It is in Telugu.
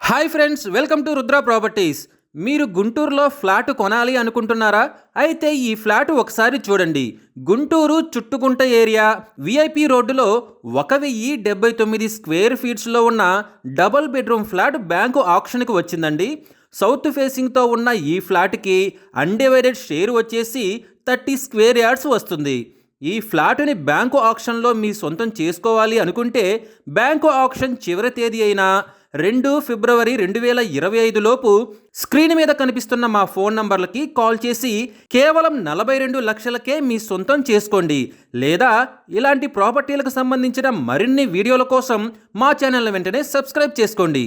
Hi friends, welcome to Rudra properties. మీరు గుంటూరులో ఫ్లాట్ కొనాలి అనుకుంటున్నారా? అయితే ఈ ఫ్లాట్ ఒకసారి చూడండి. గుంటూరు చుట్టుకుంట ఏరియా విఐపి రోడ్డులో 1079 స్క్వేర్ ఫీట్స్లో ఉన్న డబుల్ బెడ్రూమ్ ఫ్లాట్ బ్యాంకు ఆప్షన్కి వచ్చిందండి. సౌత్ ఫేసింగ్తో ఉన్న ఈ ఫ్లాట్కి అన్డివైడెడ్ షేర్ వచ్చేసి 30 స్క్వేర్ యార్డ్స్ వస్తుంది. ఈ ఫ్లాటుని బ్యాంకు ఆప్షన్లో మీ సొంతం చేసుకోవాలి అనుకుంటే బ్యాంకు ఆప్షన్ చివరి తేదీ అయిన 2 ఫిబ్రవరి 2025 లోపు స్క్రీన్ మీద కనిపిస్తున్న మా ఫోన్ నంబర్లకి కాల్ చేసి కేవలం 42 లక్షలకే మీ సొంతం చేసుకోండి. లేదా ఇలాంటి ప్రాపర్టీలకు సంబంధించిన మరిన్ని వీడియోల కోసం మా ఛానల్ని వెంటనే సబ్స్క్రైబ్ చేసుకోండి.